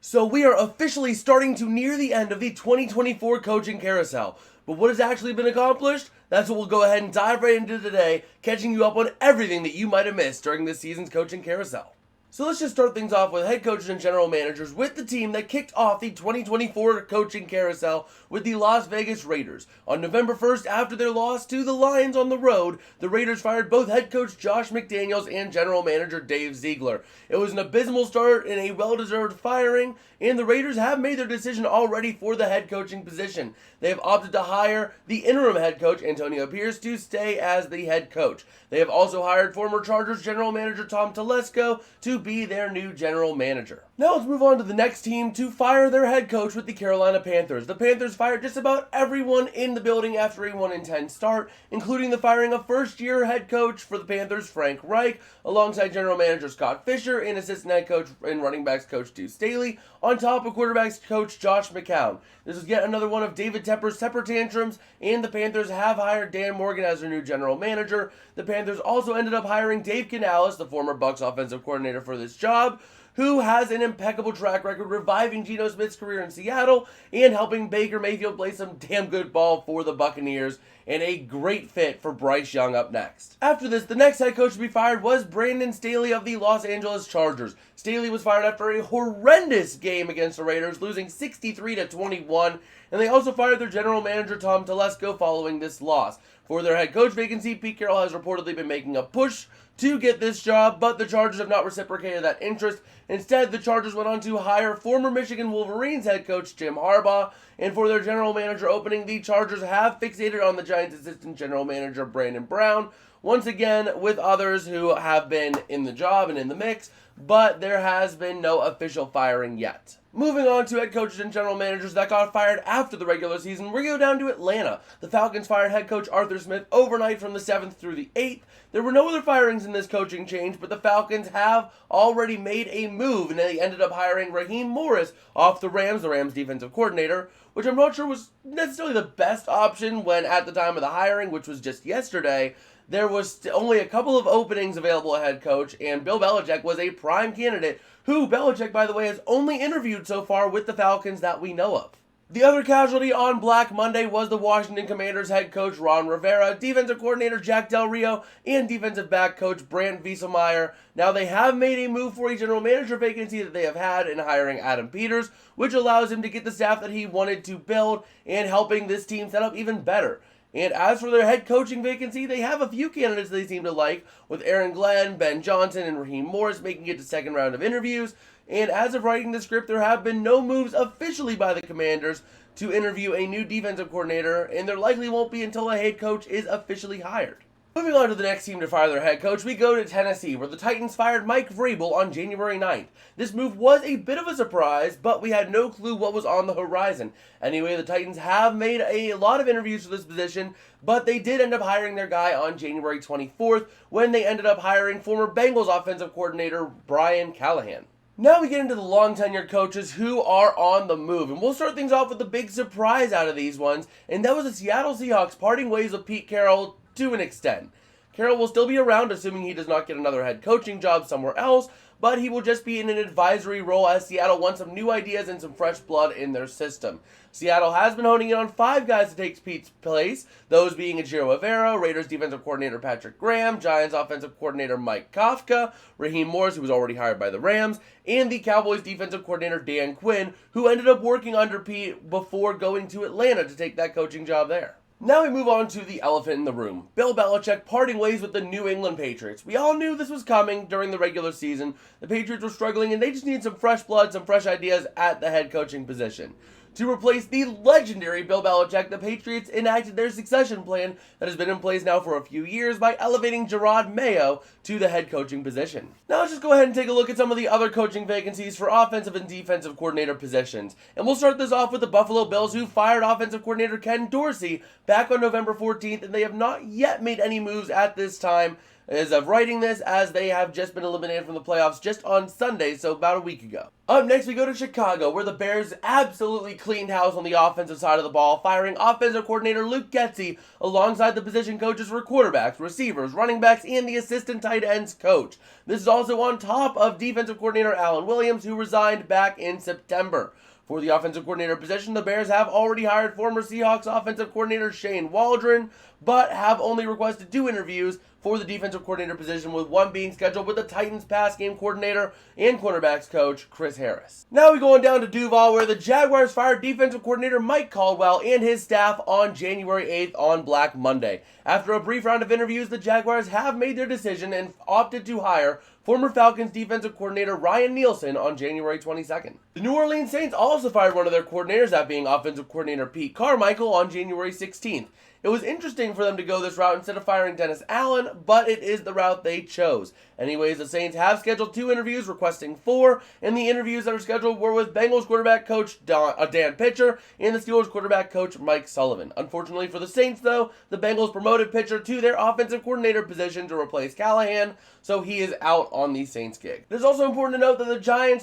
So we are officially starting to near the end of the 2024 Coaching Carousel. But what has actually been accomplished? That's what we'll go ahead and dive right into today, catching you up on everything that you might have missed during this season's Coaching Carousel. So let's just start things off with head coaches and general managers with the team that kicked off the 2024 Coaching Carousel with the Las Vegas Raiders. On November 1st, after their loss to the Lions on the road, the Raiders fired both head coach Josh McDaniels and general manager Dave Ziegler. It was an abysmal start and a well-deserved firing, and the Raiders have made their decision already for the head coaching position. They have opted to hire the interim head coach Antonio Pierce to stay as the head coach. They have also hired former Chargers general manager Tom Telesco to be their new general manager. Now let's move on to the next team to fire their head coach with the Carolina Panthers. The Panthers fired just about everyone in the building after a 1-10 start, including the firing of first-year head coach for the Panthers, Frank Reich, alongside general manager Scott Fisher and assistant head coach and running backs coach Deuce Staley, on top of quarterbacks coach Josh McCown. This is yet another one of David Tepper's temper tantrums, and the Panthers have hired Dan Morgan as their new general manager. The Panthers also ended up hiring Dave Canales, the former Bucs offensive coordinator, for this job, who has an impeccable track record reviving Geno Smith's career in Seattle and helping Baker Mayfield play some damn good ball for the Buccaneers, and a great fit for Bryce Young up next. After this, the next head coach to be fired was Brandon Staley of the Los Angeles Chargers. Staley was fired after a horrendous game against the Raiders, losing 63-21, and they also fired their general manager Tom Telesco following this loss. For their head coach vacancy, Pete Carroll has reportedly been making a push to get this job, but the Chargers have not reciprocated that interest. Instead, the Chargers went on to hire former Michigan Wolverines head coach Jim Harbaugh, and for their general manager opening, the Chargers have fixated on the Giants' assistant general manager Brandon Brown, once again with others who have been in the job and in the mix, but there has been no official firing yet. Moving on to head coaches and general managers that got fired after the regular season, we go down to Atlanta. The Falcons fired head coach Arthur Smith overnight from the 7th through the 8th. There were no other firings in this coaching change, but the Falcons have already made a move, and they ended up hiring Raheem Morris off the Rams defensive coordinator, which I'm not sure was necessarily the best option when at the time of the hiring, which was just yesterday, there was only a couple of openings available at head coach, and Bill Belichick was a prime candidate, who Belichick, by the way, has only interviewed so far with the Falcons that we know of. The other casualty on Black Monday was the Washington Commanders head coach Ron Rivera, defensive coordinator Jack Del Rio, and defensive back coach Brant Wieselmeyer. Now they have made a move for a general manager vacancy that they have had in hiring Adam Peters, which allows him to get the staff that he wanted to build and helping this team set up even better. And as for their head coaching vacancy, they have a few candidates they seem to like, with Aaron Glenn, Ben Johnson, and Raheem Morris making it to second round of interviews. And as of writing the script, there have been no moves officially by the Commanders to interview a new defensive coordinator, and there likely won't be until a head coach is officially hired. Moving on to the next team to fire their head coach, we go to Tennessee, where the Titans fired Mike Vrabel on January 9th. This move was a bit of a surprise, but we had no clue what was on the horizon. Anyway, the Titans have made a lot of interviews for this position, but they did end up hiring their guy on January 24th, when they ended up hiring former Bengals offensive coordinator Brian Callahan. Now we get into the long-tenured coaches who are on the move, and we'll start things off with the big surprise out of these ones, and that was the Seattle Seahawks parting ways with Pete Carroll to an extent. Carroll will still be around, assuming he does not get another head coaching job somewhere else, but he will just be in an advisory role as Seattle wants some new ideas and some fresh blood in their system. Seattle has been honing in on 5 guys to take Pete's place, those being Ejiro Evero, Raiders defensive coordinator Patrick Graham, Giants offensive coordinator Mike Kafka, Raheem Morris, who was already hired by the Rams, and the Cowboys defensive coordinator Dan Quinn, who ended up working under Pete before going to Atlanta to take that coaching job there. Now we move on to the elephant in the room. Bill Belichick parting ways with the New England Patriots. We all knew this was coming during the regular season. The Patriots were struggling and they just needed some fresh blood, some fresh ideas at the head coaching position. To replace the legendary Bill Belichick, the Patriots enacted their succession plan that has been in place now for a few years by elevating Gerard Mayo to the head coaching position. Now let's just go ahead and take a look at some of the other coaching vacancies for offensive and defensive coordinator positions. And we'll start this off with the Buffalo Bills, who fired offensive coordinator Ken Dorsey back on November 14th, and they have not yet made any moves at this time as of writing this, as they have just been eliminated from the playoffs just on Sunday, so about a week ago. Up next, we go to Chicago, where the Bears absolutely cleaned house on the offensive side of the ball, firing offensive coordinator Luke Getsy alongside the position coaches for quarterbacks, receivers, running backs, and the assistant tight ends coach. This is also on top of defensive coordinator Alan Williams, who resigned back in September. For the offensive coordinator position, the Bears have already hired former Seahawks offensive coordinator Shane Waldron, but have only requested 2 interviews for the defensive coordinator position, with one being scheduled with the Titans pass game coordinator and cornerbacks coach Chris Harris. Now we go on down to Duval, where the Jaguars fired defensive coordinator Mike Caldwell and his staff on January 8th on Black Monday. After a brief round of interviews, the Jaguars have made their decision and opted to hire former Falcons defensive coordinator Ryan Nielsen on January 22nd. The New Orleans Saints also fired one of their coordinators, that being offensive coordinator Pete Carmichael, on January 16th. It was interesting for them to go this route instead of firing Dennis Allen, but it is the route they chose. Anyways, the Saints have scheduled 2 interviews, requesting 4, and the interviews that are scheduled were with Bengals quarterback coach Dan Pitcher and the Steelers quarterback coach Mike Sullivan. Unfortunately for the Saints, though, the Bengals promoted Pitcher to their offensive coordinator position to replace Callahan, so he is out on the Saints gig. It is also important to note that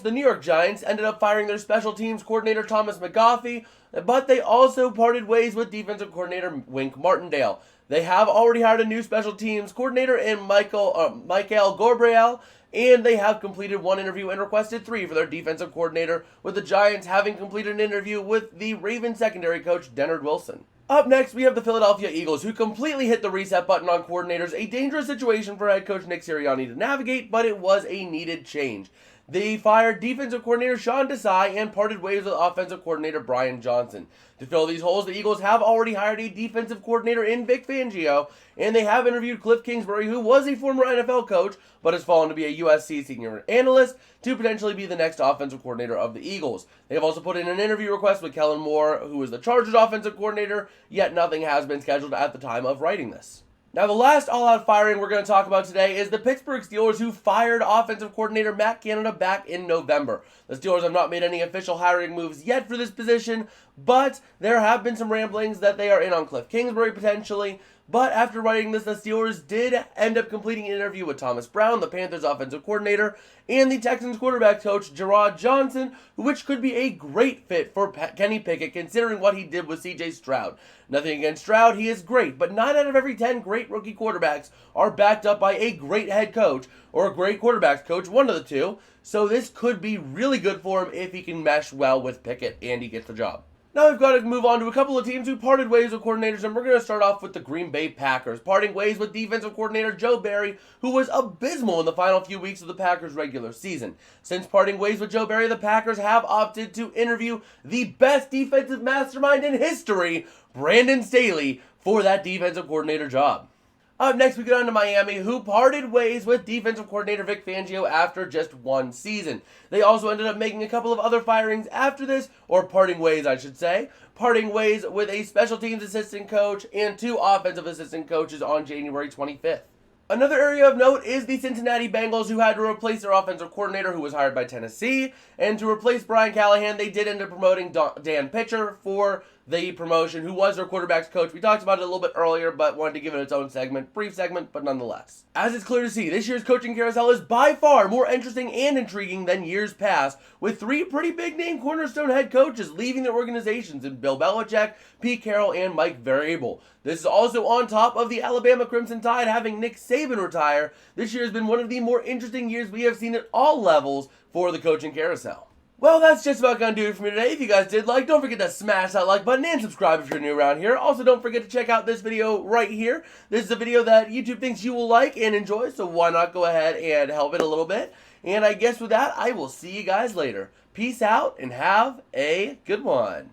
the New York Giants, ended up firing their special teams coordinator Thomas McGaughey, but they also parted ways with defensive coordinator Wink Martindale. They have already hired a new special teams coordinator in Michael Gorbriel, and they have completed 1 interview and requested 3 for their defensive coordinator, with the Giants having completed an interview with the Ravens secondary coach Dennard Wilson. Up next, we have the Philadelphia Eagles, who completely hit the reset button on coordinators, a dangerous situation for head coach Nick Sirianni to navigate, but it was a needed change. They fired defensive coordinator Sean Desai and parted ways with offensive coordinator Brian Johnson. To fill these holes, the Eagles have already hired a defensive coordinator in Vic Fangio, and they have interviewed Cliff Kingsbury, who was a former NFL coach, but has fallen to be a USC senior analyst, to potentially be the next offensive coordinator of the Eagles. They have also put in an interview request with Kellen Moore, who is the Chargers offensive coordinator, yet nothing has been scheduled at the time of writing this. Now, the last all-out firing we're going to talk about today is the Pittsburgh Steelers, who fired offensive coordinator Matt Canada back in November. The Steelers have not made any official hiring moves yet for this position, but there have been some ramblings that they are in on Cliff Kingsbury potentially. But after writing this, the Steelers did end up completing an interview with Thomas Brown, the Panthers offensive coordinator, and the Texans quarterback coach Gerard Johnson, which could be a great fit for Kenny Pickett considering what he did with CJ Stroud. Nothing against Stroud, he is great, but 9 out of every 10 great rookie quarterbacks are backed up by a great head coach or a great quarterbacks coach, one of the two. So this could be really good for him if he can mesh well with Pickett and he gets the job. Now we've got to move on to a couple of teams who parted ways with coordinators, and we're going to start off with the Green Bay Packers, parting ways with defensive coordinator Joe Barry, who was abysmal in the final few weeks of the Packers' regular season. Since parting ways with Joe Barry, the Packers have opted to interview the best defensive mastermind in history, Brandon Staley, for that defensive coordinator job. Up next, we get on to Miami, who parted ways with defensive coordinator Vic Fangio after just 1 season. They also ended up making a couple of other firings after this, or parting ways, I should say. Parting ways with a special teams assistant coach and 2 offensive assistant coaches on January 25th. Another area of note is the Cincinnati Bengals, who had to replace their offensive coordinator, who was hired by Tennessee. And to replace Brian Callahan, they did end up promoting Dan Pitcher for the promotion, who was their quarterback's coach. We talked about it a little bit earlier, but wanted to give it its own segment. Brief segment, but nonetheless. As it's clear to see, this year's coaching carousel is by far more interesting and intriguing than years past, with 3 pretty big-name cornerstone head coaches leaving their organizations in Bill Belichick, Pete Carroll, and Mike Vrabel. This is also on top of the Alabama Crimson Tide having Nick Saban retire. This year has been one of the more interesting years we have seen at all levels for the coaching carousel. Well, that's just about going to do it for me today. If you guys did like, don't forget to smash that like button and subscribe if you're new around here. Also, don't forget to check out this video right here. This is a video that YouTube thinks you will like and enjoy, so why not go ahead and help it a little bit. And I guess with that, I will see you guys later. Peace out and have a good one.